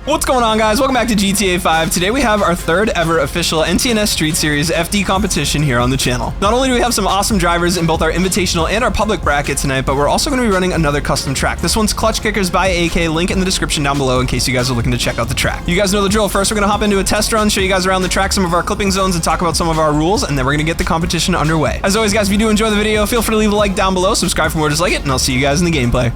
What's going on, guys? Welcome back to GTA 5. Today we have our third ever official NTNS Street Series FD competition here on the channel. Not only do we have some awesome drivers in both our Invitational and our public bracket tonight, but we're also going to be running another custom track. This one's Klutch Kickers by AK, link in the description down below in case you guys are looking to check out the track. You guys know the drill. First, we're going to hop into a test run, show you guys around the track, some of our clipping zones, and talk about some of our rules, and then we're going to get the competition underway. As always, guys, if you do enjoy the video, feel free to leave a like down below, subscribe for more just like it, and I'll see you guys in the gameplay.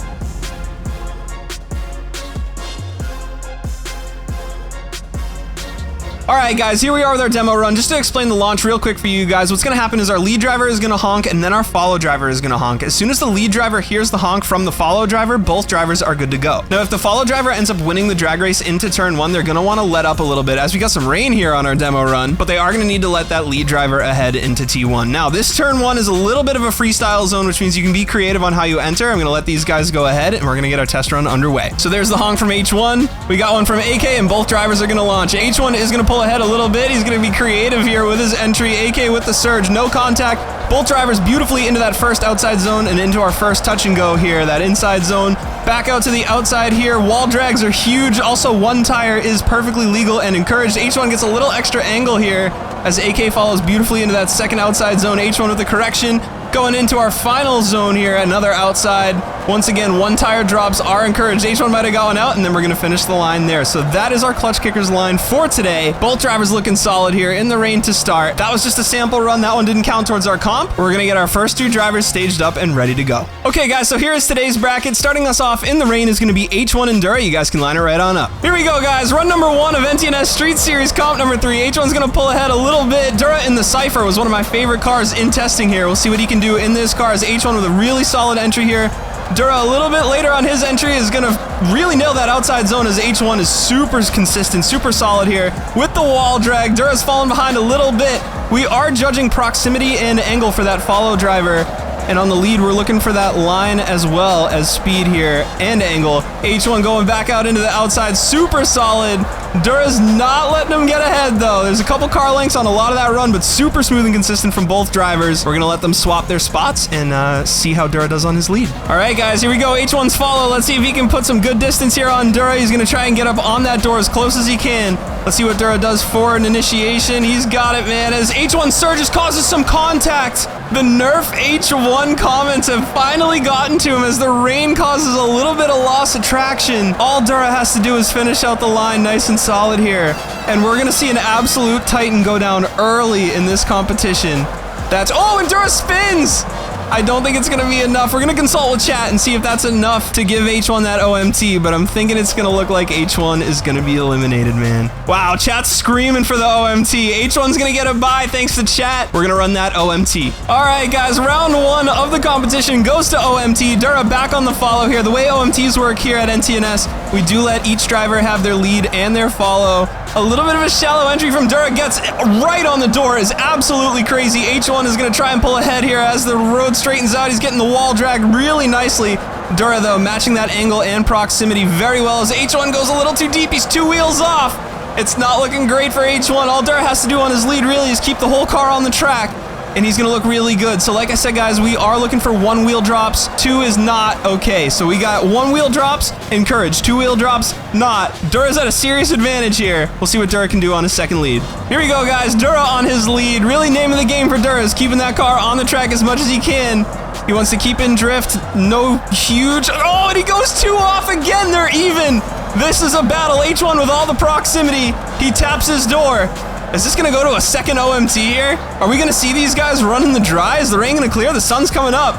Alright guys, here we are with our demo run. Just to explain the launch real quick for you guys, what's going to happen is our lead driver is going to honk and then our follow driver is going to honk. As soon as the lead driver hears the honk from the follow driver, both drivers are good to go. Now if the follow driver ends up winning the drag race into turn 1, they're going to want to let up a little bit as we got some rain here on our demo run, but they are going to need to let that lead driver ahead into T1. Now this turn 1 is a little bit of a freestyle zone, which means you can be creative on how you enter. I'm going to let these guys go ahead and we're going to get our test run underway. So there's the honk from H1. We got one from AK and both drivers are going to launch. H1 is going to pull ahead a little bit. He's going to be creative here with his entry. AK with the surge, no contact. Both drivers beautifully into that first outside zone and into our first touch and go here, that inside zone. Back out to the outside here. Wall drags are huge. Also, one tire is perfectly legal and encouraged. H1 gets a little extra angle here as AK follows beautifully into that second outside zone. H1 with the correction. Going into our final zone here, another outside. Once again, one tire drops are encouraged. H1 might have gone out, and then we're going to finish the line there. So that is our Klutch Kickers line for today. Both drivers looking solid here in the rain to start. That was just a sample run. That one didn't count towards our comp. We're going to get our first two drivers staged up and ready to go. Okay, guys, so here is today's bracket. Starting us off in the rain is going to be H1 and Dura. You guys can line it right on up. Here we go, guys. Run number 1 of NTNS Street Series, comp number 3. H1's going to pull ahead a little bit. Dura in the Cypher was one of my favorite cars in testing here. We'll see what he can do in this car. As H1 with a really solid entry here. Dura a little bit later on his entry is going to really nail that outside zone as H1 is super consistent, super solid here with the wall drag. Dura's falling behind a little bit. We are judging proximity and angle for that follow driver. And on the lead, we're looking for that line as well as speed here and angle. H1 going back out into the outside, super solid. Dura's not letting him get ahead though. There's a couple car lengths on a lot of that run, but super smooth and consistent from both drivers. We're gonna let them swap their spots and see how Dura does on his lead. All right, guys, here we go. H1's follow. Let's see if he can put some good distance here on Dura. He's gonna try and get up on that door as close as he can. Let's see what Dura does for an initiation. He's got it, man. As H1 surges, causes some contact. The Nerf H1 comments have finally gotten to him as the rain causes a little bit of loss of traction. All Dura has to do is finish out the line nice and solid here. And we're gonna see an absolute titan go down early in this competition. Oh, and Dura spins! I don't think it's going to be enough. We're going to consult with chat and see if that's enough to give H1 that OMT, but I'm thinking it's going to look like H1 is going to be eliminated, man. Wow, chat's screaming for the OMT. H1's going to get a bye thanks to chat. We're going to run that OMT. All right, guys, round 1 of the competition goes to OMT. Dura back on the follow here. The way OMTs work here at NTNS, we do let each driver have their lead and their follow. A little bit of a shallow entry from Dura, gets right on the door, is absolutely crazy. H1 is going to try and pull ahead here as the road straightens out. He's getting the wall drag really nicely. Dura, though, matching that angle and proximity very well as H1 goes a little too deep. He's 2 wheels off. It's not looking great for H1. All Dura has to do on his lead really is keep the whole car on the track, and he's going to look really good. So like I said, guys, we are looking for 1 wheel drops. 2 is not okay. So we got 1 wheel drops, encouraged. 2 wheel drops, not. Dura's at a serious advantage here. We'll see what Dura can do on his second lead. Here we go, guys. Dura on his lead. Really name of the game for Dura is keeping that car on the track as much as he can. He wants to keep in drift. No huge. Oh, and he goes 2 off again. They're even. This is a battle. H1 with all the proximity. He taps his door. Is this going to go to a second OMT here? Are we going to see these guys running the dry? Is the rain going to clear? The sun's coming up.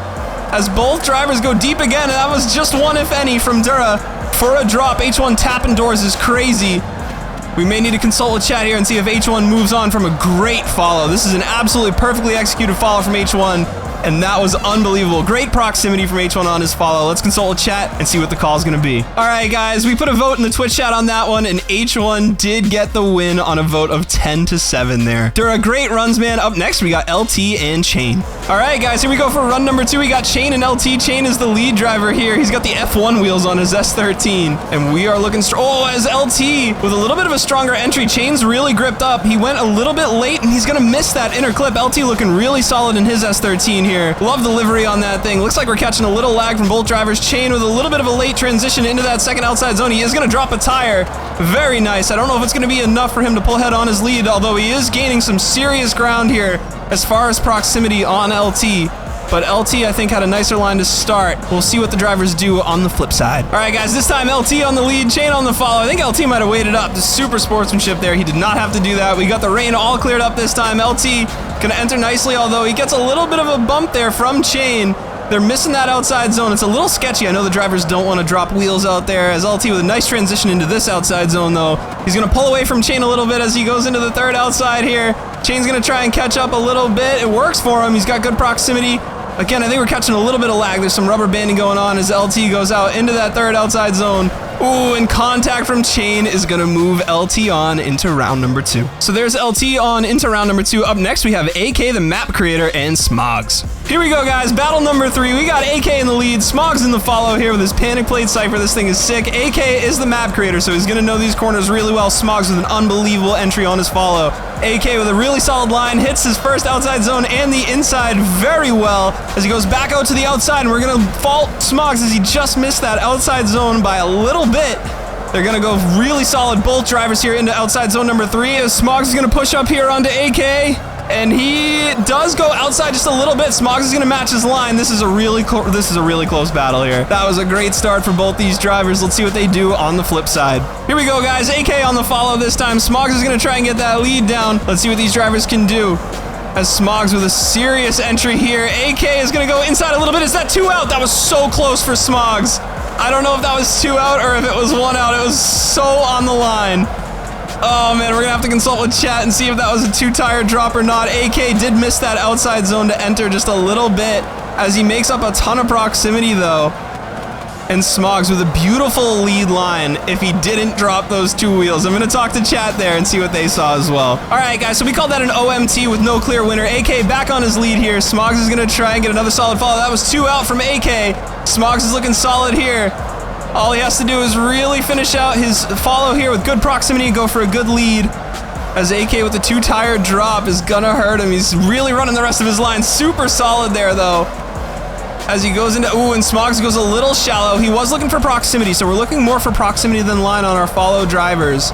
As both drivers go deep again, and that was just 1, if any, from Dura for a drop. H1 tapping doors is crazy. We may need to consult with chat here and see if H1 moves on from a great follow. This is an absolutely perfectly executed follow from H1. And that was unbelievable. Great proximity from H1 on his follow. Let's consult with chat and see what the call is going to be. All right, guys, we put a vote in the Twitch chat on that one, and H1 did get the win on a vote of 10-7 there. Dura, great runs, man. Up next, we got LT and Chain. All right, guys, here we go for run number 2. We got Chain and LT. Chain is the lead driver here. He's got the F1 wheels on his S13, and we are looking as LT with a little bit of a stronger entry. Chain's really gripped up. He went a little bit late, and he's going to miss that inner clip. LT looking really solid in his S13 here. here. Love the livery on that thing. Looks like we're catching a little lag from both drivers. Chain with a little bit of a late transition into that second outside zone. He is going to drop a tire. Very nice. I don't know if it's going to be enough for him to pull ahead on his lead, although he is gaining some serious ground here as far as proximity on LT. But LT, I think, had a nicer line to start. We'll see what the drivers do on the flip side. All right, guys, this time LT on the lead, Chain on the follow. I think LT might have waited up. The super sportsmanship there. He did not have to do that. We got the rain all cleared up this time. LT gonna enter nicely, although he gets a little bit of a bump there from Chain. They're missing that outside zone. It's a little sketchy. I know the drivers don't want to drop wheels out there, as LT with a nice transition into this outside zone, though. He's going to pull away from Chain a little bit as he goes into the third outside here. Chain's going to try and catch up a little bit. It works for him. He's got good proximity. Again, I think we're catching a little bit of lag. There's some rubber banding going on as LT goes out into that third outside zone. Ooh, and contact from Chain is going to move LT on into round number 2. So there's LT on into round number 2. Up next, we have AK, the map creator, and Smogs. Here we go, guys. Battle number 3. We got AK in the lead. Smogs in the follow here with his panic plate cipher. This thing is sick. AK is the map creator, so he's going to know these corners really well. Smogs with an unbelievable entry on his follow. AK with a really solid line, hits his first outside zone and the inside very well as he goes back out to the outside, and we're going to fault Smogs as he just missed that outside zone by a little bit. They're going to go really solid, both drivers here into outside zone number 3 as Smogs is going to push up here onto AK, and he does go outside just a little bit. Smogs is going to match his line. This is a really close battle here. That was a great start for both these drivers. Let's see what they do on the flip side. Here we go, guys. AK on the follow this time. Smogs is going to try and get that lead down. Let's see what these drivers can do. As Smogs with a serious entry here. AK is going to go inside a little bit. Is that 2 out? That was so close for Smogs. I don't know if that was 2 out or if it was 1 out. It was so on the line. Oh man, we're gonna have to consult with chat and see if that was a 2-tire drop or not. AK did miss that outside zone to enter just a little bit as he makes up a ton of proximity though. And Smogs with a beautiful lead line if he didn't drop those 2 wheels. I'm gonna talk to chat there and see what they saw as well. All right, guys, so we called that an OMT with no clear winner. AK back on his lead here. Smogs is gonna try and get another solid follow. That was 2 out from AK. Smogs is looking solid here. All he has to do is really finish out his follow here with good proximity and go for a good lead. As AK with the 2-tire drop is gonna hurt him. He's really running the rest of his line. Super solid there though. As he goes into, ooh, and Smogs goes a little shallow. He was looking for proximity, so we're looking more for proximity than line on our follow drivers.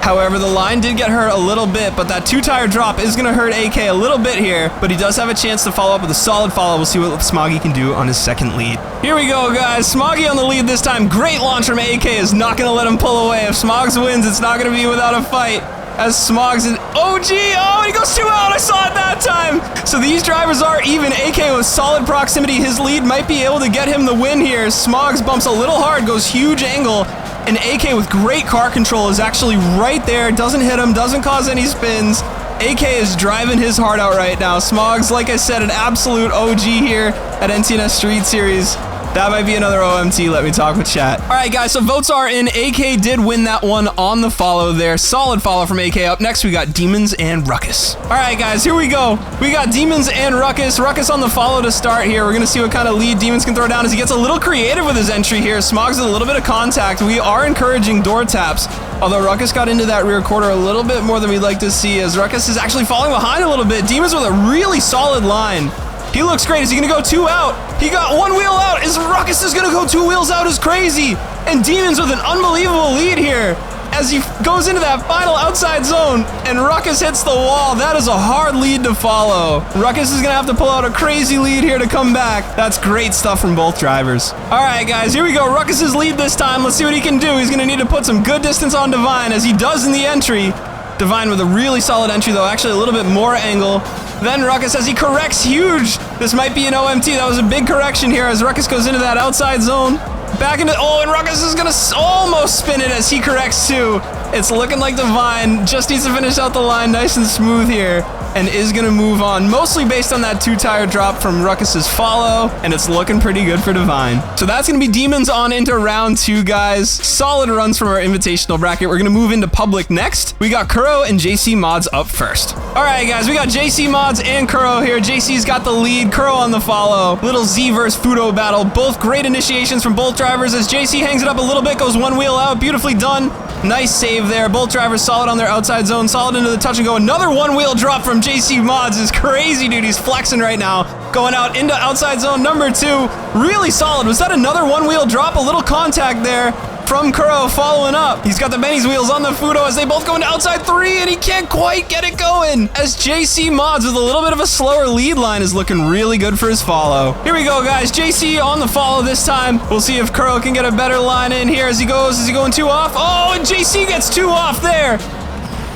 However, the line did get hurt a little bit, but that 2-tire drop is going to hurt AK a little bit here, but he does have a chance to follow up with a solid follow. We'll see what Smoggy can do on his second lead. Here we go, guys. Smoggy on the lead this time. Great launch from AK is not going to let him pull away. If Smogs wins, it's not going to be without a fight. As Smogs and he goes 2 out. I saw it that time. So these drivers are even. AK with solid proximity. His lead might be able to get him the win here. Smogs bumps a little hard, goes huge angle. And AK with great car control is actually right there. Doesn't hit him, doesn't cause any spins. AK is driving his heart out right now. Smogs, like I said, an absolute OG here at NTNS Street Series. That might be another OMT. Let me talk with chat. All right, guys, so votes are in. AK did win that one on the follow there. Solid follow from AK. Up next, we got Demons and Ruckus. All right, guys, here we go. We got Demons and Ruckus. Ruckus on the follow to start here. We're going to see what kind of lead Demons can throw down as he gets a little creative with his entry here. Smogs with a little bit of contact. We are encouraging door taps, although Ruckus got into that rear quarter a little bit more than we'd like to see, as Ruckus is actually falling behind a little bit. Demons with a really solid line. He looks great. Is he going to go 2 out? He got 1 wheel out. Ruckus is going to go 2 wheels out is crazy. And Demons with an unbelievable lead here as he goes into that final outside zone and Ruckus hits the wall. That is a hard lead to follow. Ruckus is going to have to pull out a crazy lead here to come back. That's great stuff from both drivers. All right, guys, here we go. Ruckus's lead this time. Let's see what he can do. He's going to need to put some good distance on Divine as he does in the entry. Divine with a really solid entry, though, actually a little bit more angle. Then Ruckus as he corrects huge. This might be an OMT. That was a big correction here as Ruckus goes into that outside zone. Back into, and Ruckus is going to almost spin it as he corrects too. It's looking like Divine just needs to finish out the line nice and smooth here and is going to move on, mostly based on that 2-tire drop from Ruckus's follow, and it's looking pretty good for Divine. So that's going to be Demons on into round 2, guys. Solid runs from our invitational bracket. We're going to move into public next. We got Curo and JC Mods up first. All right, guys, we got JC Mods and Curo here. JC's got the lead, Curo on the follow. Little Z versus Fudo battle. Both great initiations from both drivers as JC hangs it up a little bit, goes 1 wheel out. Beautifully done. Nice save there. Both drivers solid on their outside zone, solid into the touch and go. Another 1 wheel drop from JC Mods is crazy, dude. He's flexing right now. going out into outside zone number 2. Really solid. Was that another one-wheel drop? A little contact there from Curo following up. He's got the Benny's wheels on the Fudo as they both go into outside 3, and he can't quite get it going. As JC Mods with a little bit of a slower lead line is looking really good for his follow. Here we go, guys. JC on the follow this time. We'll see if Curo can get a better line in here as he goes. Is he going 2 off? Oh, and JC gets 2 off there.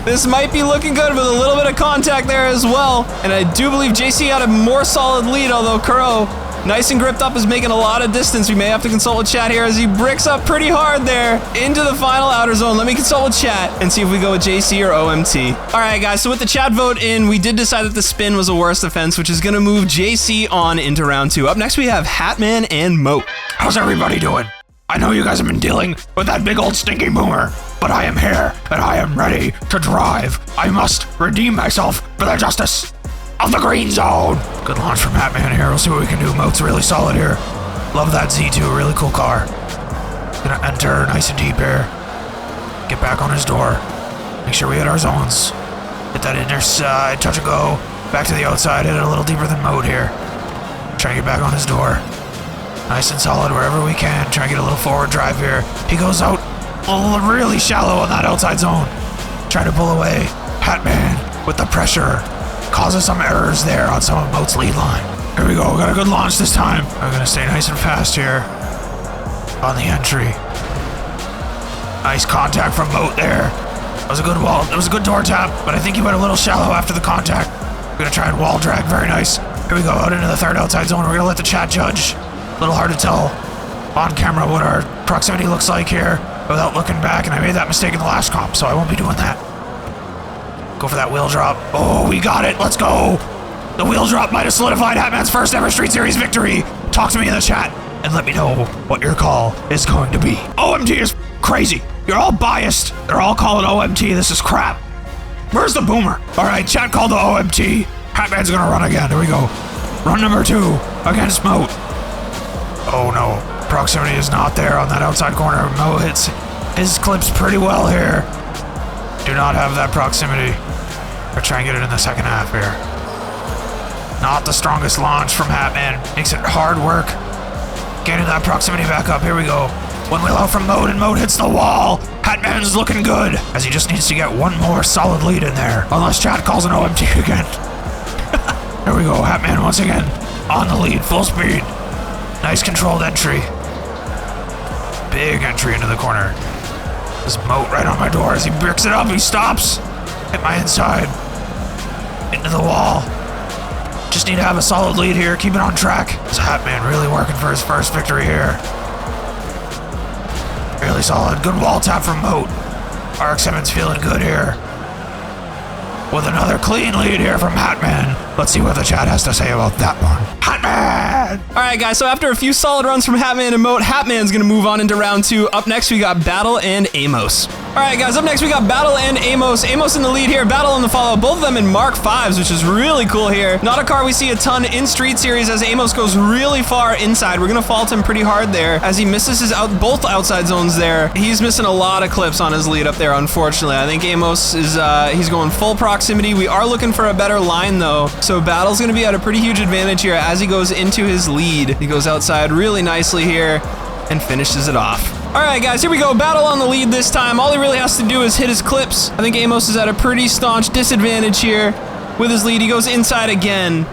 This might be looking good with a little bit of contact there as well. And I do believe JC had a more solid lead, although Curo, nice and gripped up, is making a lot of distance. We may have to consult with chat here as he bricks up pretty hard there into the final outer zone. Let me consult with chat and see if we go with JC or OMT. All right, guys, so with the chat vote in, we did decide that the spin was a worse offense, which is going to move JC on into round 2. Up next, we have Hatman and Moat. How's everybody doing? I know you guys have been dealing with that big old stinky boomer, but I am here and I am ready to drive. I must redeem myself for the justice of the green zone. Good launch from Hatman here. We'll see what we can do. Moat's really solid here. Love that Z2, really cool car. Gonna enter nice and deep here. Get back on his door. Make sure we hit our zones. Hit that inner side, touch and go. Back to the outside, hit it a little deeper than Moat here. Try and get back on his door. Nice and solid wherever we can. Try and get a little forward drive here. He goes out really shallow on that outside zone. Try to pull away. Hatman with the pressure. Causes some errors there on some of Moat's lead line. Here we go. Got a good launch this time. I'm going to stay nice and fast here on the entry. Nice contact from Moat there. That was a good wall. It was a good door tap, but I think he went a little shallow after the contact. We're going to try and wall drag. Very nice. Here we go. Out into the third outside zone. We're going to let the chat judge. A little hard to tell on camera what our proximity looks like here without looking back, and I made that mistake in the last comp, so I won't be doing that. Go for that wheel drop. Oh, we got it. Let's go. The wheel drop might have solidified Hatman's first ever Street Series victory. Talk to me in the chat and let me know what your call is going to be. OMT is crazy. You're all biased. They're all calling OMT. This is crap. Where's the boomer? All right, chat called the OMT. Hatman's gonna run again. Here we go. Run number 2 against Moat. Oh no, proximity is not there on that outside corner. Mo hits his clips pretty well here. Do not have that proximity. Or try and get it in the second half here. Not the strongest launch from Hatman. Makes it hard work getting that proximity back up. Here we go. One wheel out from Moat, and Moat hits the wall. Hatman's looking good, as he just needs to get one more solid lead in there. Unless chat calls an OMT again. Here we go, Hatman once again on the lead, full speed. Nice controlled entry. Big entry into the corner. This Moat right on my door as he bricks it up. He stops. Hit my inside. Into the wall. Just need to have a solid lead here. Keep it on track. This Hatman really working for his first victory here. Really solid. Good wall tap from Moat. RX-7's feeling good here. With another clean lead here from Hatman. Let's see what the chat has to say about that one. Hatman! All right, guys, so after a few solid runs from Hatman and Moat, Hatman's going to move on into round 2. Up next, we got Battle and Amos. All right, guys, up next, we got Battle and Amos. Amos in the lead here, Battle in the follow. Both of them in Mark 5s, which is really cool here. Not a car we see a ton in Street Series as Amos goes really far inside. We're going to fault him pretty hard there as he misses his both outside zones there. He's missing a lot of clips on his lead up there, unfortunately. I think Amos is, he's going full proximity. We are looking for a better line, though. So Battle's going to be at a pretty huge advantage here as he goes into his lead. He goes outside really nicely here and finishes it off. All right, guys, here we go. Battle on the lead this time. All he really has to do is hit his clips. I think Amos is at a pretty staunch disadvantage here with his lead. He goes inside again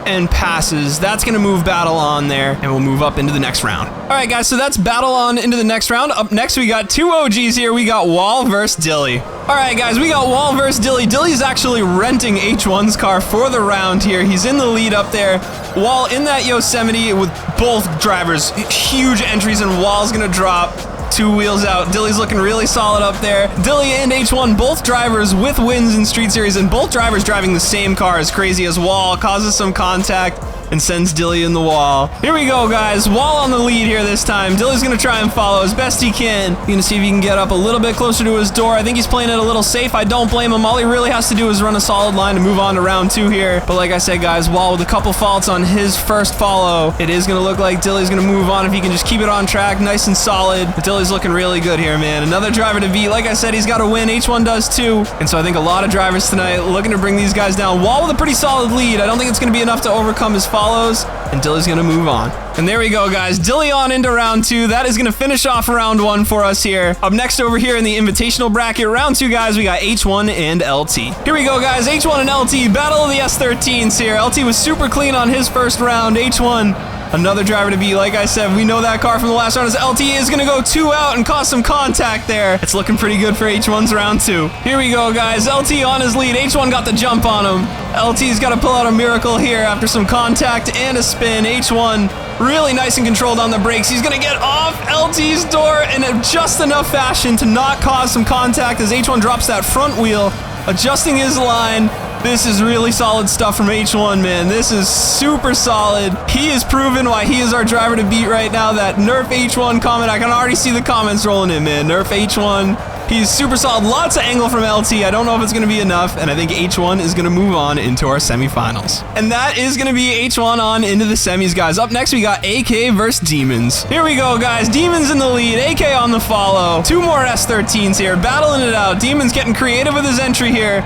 and passes. That's going to move Battle on there, and we'll move up into the next round. All right, guys, so that's Battle on into the next round. Up next, we got 2 OGs here. We got Wall versus Dilly. All right, guys, we got Wall versus Dilly. Dilly's actually renting H1's car for the round here. He's in the lead up there. Wall in that Yosemite with both drivers. Huge entries, and Wall's going to drop 2 wheels out. Dilly's looking really solid up there. Dilly and H1, both drivers with wins in Street Series, and both drivers driving the same car as crazy as Wall. Causes some contact and sends Dilly in the wall. Here we go, guys. Wall on the lead here this time. Dilly's gonna try and follow as best he can. He's gonna see if he can get up a little bit closer to his door. I think he's playing it a little safe. I don't blame him. All he really has to do is run a solid line to move on to round 2 here. But like I said, guys, Wall with a couple faults on his first follow. It is gonna look like Dilly's gonna move on if he can just keep it on track, nice and solid. But Dilly's looking really good here, man. Another driver to beat. Like I said, he's got to win. H1 does too. And so I think a lot of drivers tonight looking to bring these guys down. Wall with a pretty solid lead. I don't think it's gonna be enough to overcome his follow follows, and Dilly's gonna move on. And there we go, guys. Dilly on into round 2. That is gonna finish off round 1 for us here. Up next over here in the Invitational bracket, round 2, guys, we got H1 and LT. Here we go, guys. H1 and LT, battle of the S13s here. LT was super clean on his first round. H1, another driver to beat. Like I said, we know that car from the last round. As LT is gonna go 2 out and cause some contact there. It's looking pretty good for H1's round 2. Here we go, guys. LT on his lead. H1 got the jump on him. LT's got to pull out a miracle here after some contact and a spin. H1 really nice and controlled on the brakes. He's gonna get off LT's door in just enough fashion to not cause some contact as H1 drops that front wheel, adjusting his line. This is really solid stuff from H1, man. This is super solid. He has proven why he is our driver to beat right now. That nerf H1 comment, I can already see the comments rolling in, man. Nerf H1. He's super solid. Lots of angle from LT. I don't know if it's going to be enough, and I think H1 is going to move on into our semifinals. And that is going to be H1 on into the semis, guys. Up next, we got AK versus Demons. Here we go, guys. Demons in the lead, AK on the follow. 2 more S13s here, battling it out. Demons getting creative with his entry here.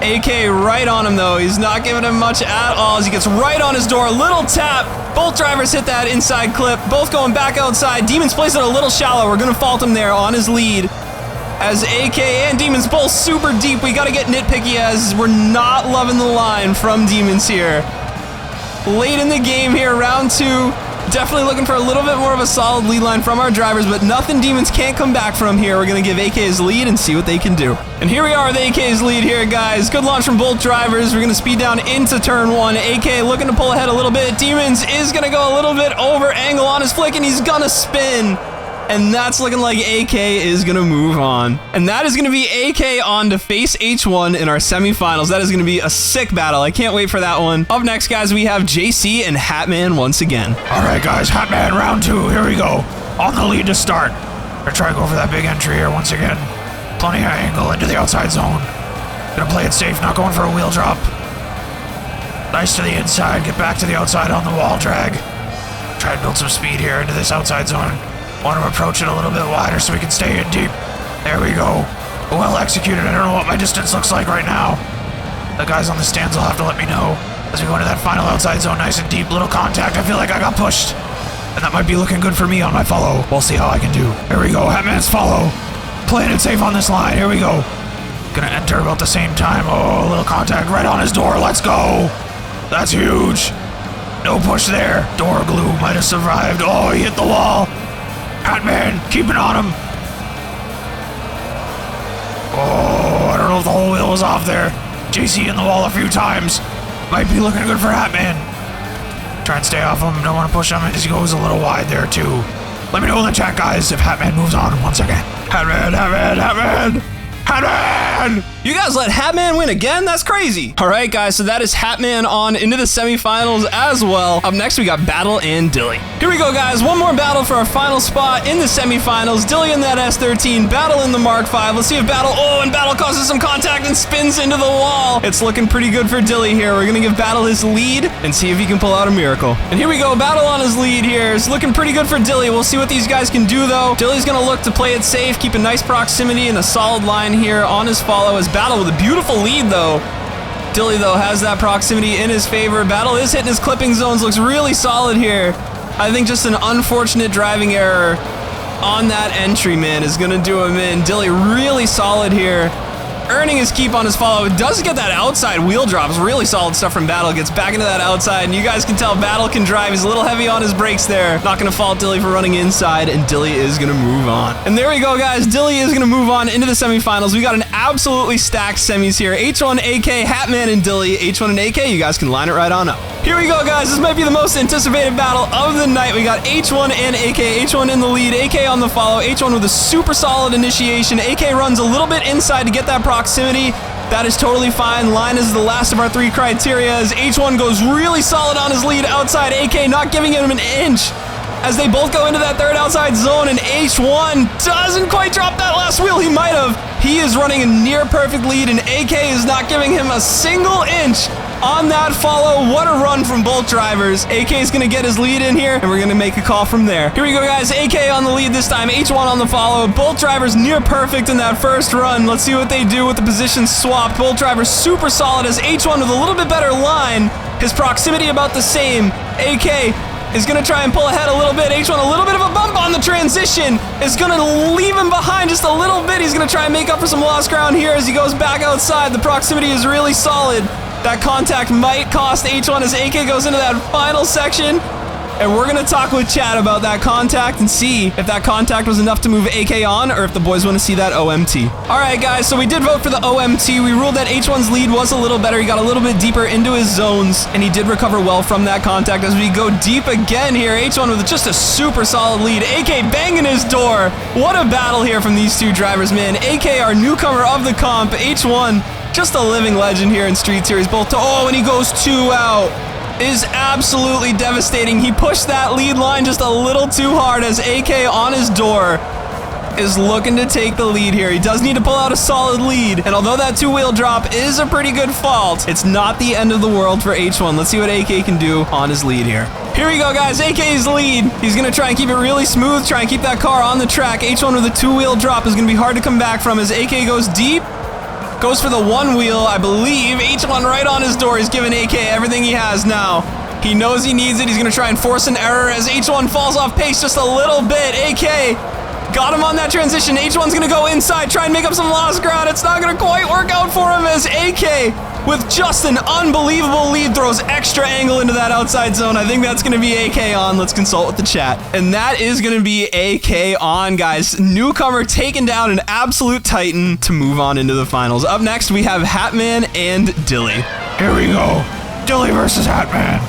AK right on him, though. He's not giving him much at all as he gets right on his door. Little tap. Both drivers hit that inside clip. Both going back outside. Demons plays it a little shallow. We're going to fault him there on his lead. As AK and Demons both super deep, we got to get nitpicky as we're not loving the line from Demons here. Late in the game here, round 2. Definitely looking for a little bit more of a solid lead line from our drivers, but nothing Demons can't come back from here. We're going to give AK his lead and see what they can do. And here we are with AK's lead here, guys. Good launch from both drivers. We're going to speed down into turn 1. AK looking to pull ahead a little bit. Demons is going to go a little bit over angle on his flick, and he's going to spin. And that's looking like AK is going to move on. And that is going to be AK on to face H1 in our semifinals. That is going to be a sick battle. I can't wait for that one. Up next, guys, we have JC and Hatman once again. All right, guys, Hatman, round 2. Here we go. On the lead to start. Gonna try to go for that big entry here once again. Plenty of angle into the outside zone. Gonna play it safe, not going for a wheel drop. Nice to the inside. Get back to the outside on the wall drag. Try to build some speed here into this outside zone. Want to approach it a little bit wider so we can stay in deep. There we go. Well executed. I don't know what my distance looks like right now. The guys on the stands will have to let me know as we go into that final outside zone. Nice and deep. Little contact. I feel like I got pushed. And that might be looking good for me on my follow. We'll see how I can do. Here we go. Hatman's follow. Playing it safe on this line. Here we go. Gonna enter about the same time. Oh, a little contact right on his door. Let's go. That's huge. No push there. Door glue might have survived. Oh, he hit the wall. Hatman, keep it on him. Oh, I don't know if the whole wheel was off there. JC in the wall a few times. Might be looking good for Hatman. Try and stay off him. Don't want to push him as he goes a little wide there, too. Let me know in the chat, guys, if Hatman moves on once again. Hatman, Hatman, Hatman! Hatman! You guys let Hatman win again? That's crazy. All right, guys, so that is Hatman on into the semifinals as well. Up next, we got Battle and Dilly. Here we go, guys. One more battle for our final spot in the semifinals. Dilly in that S13, Battle in the Mark 5. Let's see if Battle, and Battle causes some contact and spins into the wall. It's looking pretty good for Dilly here. We're gonna give Battle his lead and see if he can pull out a miracle. And here we go, Battle on his lead here. It's looking pretty good for Dilly. We'll see what these guys can do, though. Dilly's gonna look to play it safe, keep a nice proximity and a solid line here on his follow as Battle with a beautiful lead, though. Dilly, though, has that proximity in his favor. Battle is hitting his clipping zones, looks really solid here. I think just an unfortunate driving error on that entry, man, is gonna do him in. Dilly really solid here, earning his keep on his follow. Does get that outside wheel drops. Really solid stuff from Battle. Gets back into that outside, and you guys can tell Battle can drive. He's a little heavy on his brakes there. Not going to fault Dilly for running inside, and Dilly is going to move on. And there we go, guys. Dilly is going to move on into the semifinals. We got an absolutely stacked semis here. H1, AK, Hatman, and Dilly. H1 and AK, you guys can line it right on up. Here we go, guys. This might be the most anticipated battle of the night. We got H1 and AK. H1 in the lead, AK on the follow. H1 with a super solid initiation. AK runs a little bit inside to get that proximity. That is totally fine. Line is the last of our 3 criteria as H1 goes really solid on his lead outside. AK not giving him an inch as they both go into that 3rd outside zone, and H1 doesn't quite drop that last wheel. He might have. He is running a near perfect lead, and AK is not giving him a single inch on that follow. What a run from both drivers. AK is going to get his lead in here, and we're going to make a call from there. Here we go, guys. AK on the lead this time. H1 on the follow. Both drivers near perfect in that first run. Let's see what they do with the position swap. Both drivers super solid as H1 with a little bit better line. His proximity about the same. AK is going to try and pull ahead a little bit. H1 a little bit of a bump on the transition. Is going to leave him behind just a little bit. He's going to try and make up for some lost ground here as he goes back outside. The proximity is really solid. That contact might cost H1 as AK goes into that final section. And we're going to talk with Chad about that contact and see if that contact was enough to move AK on or if the boys want to see that OMT. All right, guys, so we did vote for the OMT. We ruled that H1's lead was a little better. He got a little bit deeper into his zones, and he did recover well from that contact. As we go deep again here, H1 with just a super solid lead. AK banging his door. What a battle here from these two drivers, man. AK, our newcomer of the comp. H1, just a living legend here in Street Series. Both to, oh, and he goes 2 out. Is absolutely devastating. He pushed that lead line just a little too hard as AK on his door is looking to take the lead here. He does need to pull out a solid lead, and although that two-wheel drop is a pretty good fault, it's not the end of the world for H1. Let's see what AK can do on his lead here. Here we go, guys. AK's lead. He's going to try and keep it really smooth, try and keep that car on the track. H1 with a two-wheel drop is going to be hard to come back from as AK goes deep. Goes for the one wheel, I believe. H1 right on his door. He's giving AK everything he has now. He knows he needs it. He's going to try and force an error as H1 falls off pace just a little bit. AK got him on that transition. H1's going to go inside, try and make up some lost ground. It's not going to quite work out for him as AK, with just an unbelievable lead, throws extra angle into that outside zone. I think that's going to be AK on. Let's consult with the chat. And that is going to be AK on, guys. Newcomer taking down an absolute titan to move on into the finals. Up next, we have Hatman and Dilly. Here we go. Dilly versus Hatman.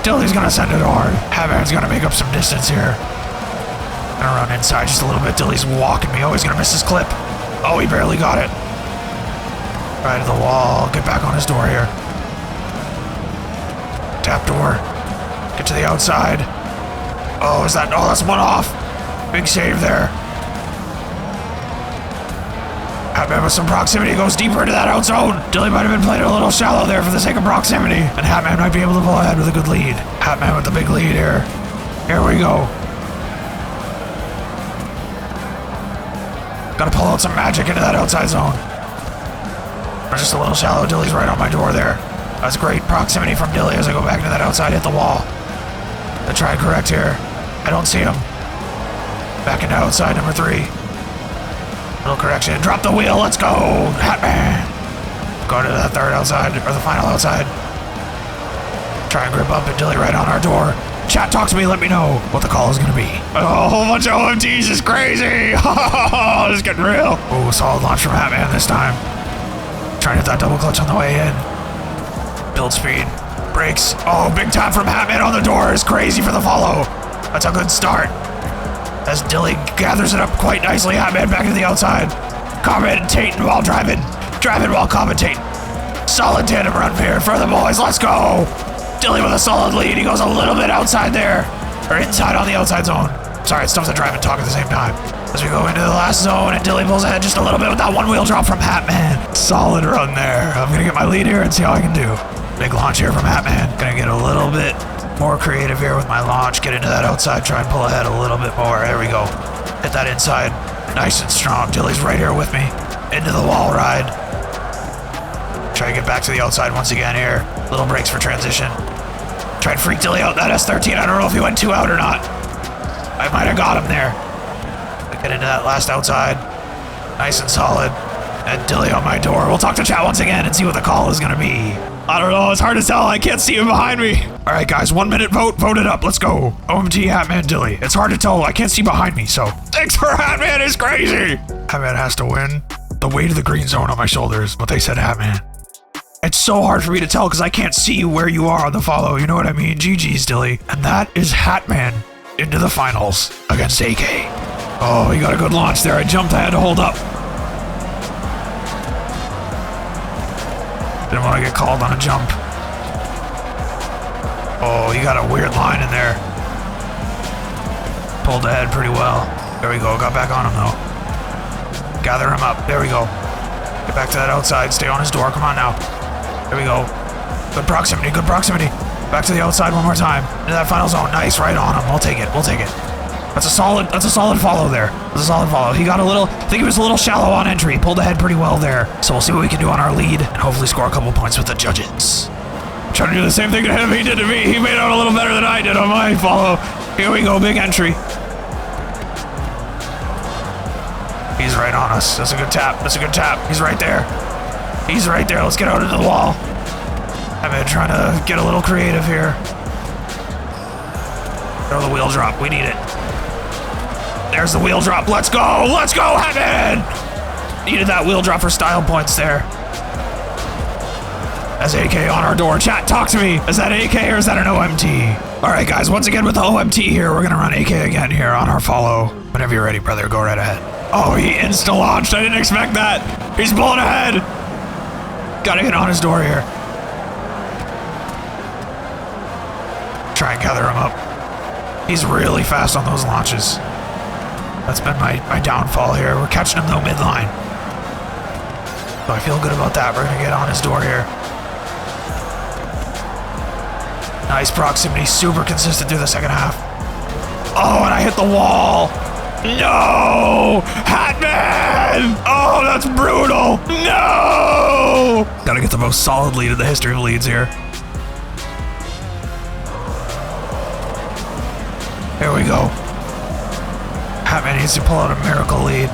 Dilly's going to send it hard. Hatman's going to make up some distance here. Gonna run inside just a little bit. Dilly's walking me. Oh, he's gonna miss his clip. Oh, he barely got it. Right to the wall. Get back on his door here. Tap door. Get to the outside. Oh, is that? Oh, that's one off. Big save there. Hatman with some proximity goes deeper into that out zone. Dilly might have been playing a little shallow there for the sake of proximity, and Hatman might be able to pull ahead with a good lead. Hatman with the big lead here. Here we go. Gotta pull out some magic into that outside zone. We're just a little shallow. Dilly's right on my door there. That's great proximity from Dilly as I go back into that outside, hit the wall. I try and correct here. I don't see him. Back into outside number 3. Little correction. Drop the wheel. Let's go. Hatman. Go to the third outside, or the final outside. Try and grip up, and Dilly right on our door. Chat, talk to me, let me know what the call is going to be. Oh, a whole bunch of OMTs is crazy. Oh, this is getting real. Oh, solid launch from Hatman this time. Trying to hit that double clutch on the way in. Build speed. Brakes. Oh, big tap from Hatman on the door is crazy for the follow. That's a good start. As Dilly gathers it up quite nicely, Hatman back to the outside. Commentating while driving. Driving while commentating. Solid tandem run here for the boys. Let's go. Dilly with a solid lead. He goes a little bit outside there. Or inside on the outside zone. Sorry, it's tough to drive and talk at the same time. As we go into the last zone, and Dilly pulls ahead just a little bit with that one wheel drop from Hatman. Solid run there. I'm going to get my lead here and see how I can do. Big launch here from Hatman. Going to get a little bit more creative here with my launch. Get into that outside, try and pull ahead a little bit more. There we go. Hit that inside. Nice and strong. Dilly's right here with me. Into the wall ride. Try to get back to the outside once again here. Little brakes for transition. Try and freak Dilly out that S13. I don't know if he went 2 out or not. I might have got him there. Get into that last outside. Nice and solid. And Dilly on my door. We'll talk to chat once again and see what the call is going to be. I don't know. It's hard to tell. I can't see him behind me. All right, guys. 1 minute vote. Vote it up. Let's go. OMT, Hatman, Dilly. It's hard to tell. I can't see behind me, so. Thanks for Hatman. It's crazy. Hatman has to win. The weight of the green zone on my shoulders. But they said Hatman. It's so hard for me to tell because I can't see where you are on the follow. You know what I mean? GG's, Dilly. And that is Hatman into the finals against AK. Oh, he got a good launch there. I jumped. I had to hold up. Didn't want to get called on a jump. Oh, he got a weird line in there. Pulled ahead pretty well. There we go. Got back on him, though. Gather him up. There we go. Get back to that outside. Stay on his door. Come on now. There we go. Good proximity, good proximity. Back to the outside one more time. Into that final zone. Nice, right on him. We'll take it, we'll take it. That's a solid follow there. That's a solid follow. He got a little, I think he was a little shallow on entry. He pulled ahead pretty well there. So we'll see what we can do on our lead and hopefully score a couple points with the judges. Trying to do the same thing to him he did to me. He made out a little better than I did on my follow. Here we go, big entry. He's right on us. That's a good tap. That's a good tap. He's right there. He's right there. Let's get out into the wall. I've been trying to get a little creative here. Throw the wheel drop. We need it. There's the wheel drop. Let's go. Let's go, Hatman. Needed that wheel drop for style points there. That's AK on our door. Chat, talk to me. Is that AK or is that an OMT? All right, guys. Once again with the OMT here, we're going to run AK again here on our follow. Whenever you're ready, brother, go right ahead. Oh, he insta-launched. I didn't expect that. He's blowing ahead. Gotta get on his door here. Try and gather him up. He's really fast on those launches. That's been my downfall here. We're catching him though midline. So I feel good about that. We're gonna get on his door here. Nice proximity, super consistent through the second half. Oh, and I hit the wall. No! Hatman! Oh, that's brutal! No! Gotta get the most solid lead in the history of leads here. Here we go. Hatman needs to pull out a miracle lead.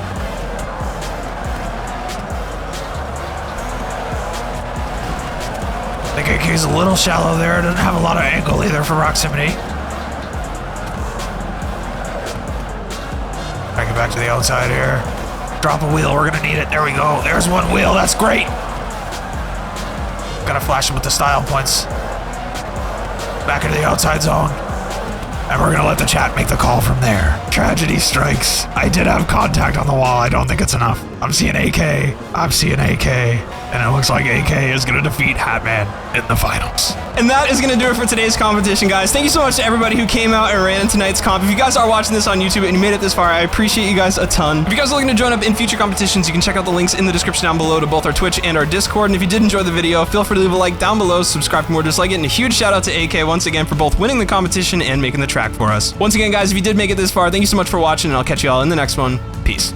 I think AK's a little shallow there. Doesn't have a lot of angle either for proximity. I get back to the outside here. Drop a wheel, we're gonna need it. There we go. There's one wheel, that's great. Gotta flash him with the style points. Back into the outside zone. And we're gonna let the chat make the call from there. Tragedy strikes. I did have contact on the wall. I don't think it's enough. I'm seeing AK. I'm seeing AK. And it looks like AK is gonna defeat Hatman in the finals. And that is gonna do it for today's competition, guys. Thank you so much to everybody who came out and ran in tonight's comp. If you guys are watching this on YouTube and you made it this far, I appreciate you guys a ton. If you guys are looking to join up in future competitions, you can check out the links in the description down below to both our Twitch and our Discord. And if you did enjoy the video, feel free to leave a like down below, subscribe for more, dislike it, and a huge shout out to AK once again for both winning the competition and making the track for us. Once again, guys, if you did make it this far, thank you so much for watching, and I'll catch you all in the next one. Peace.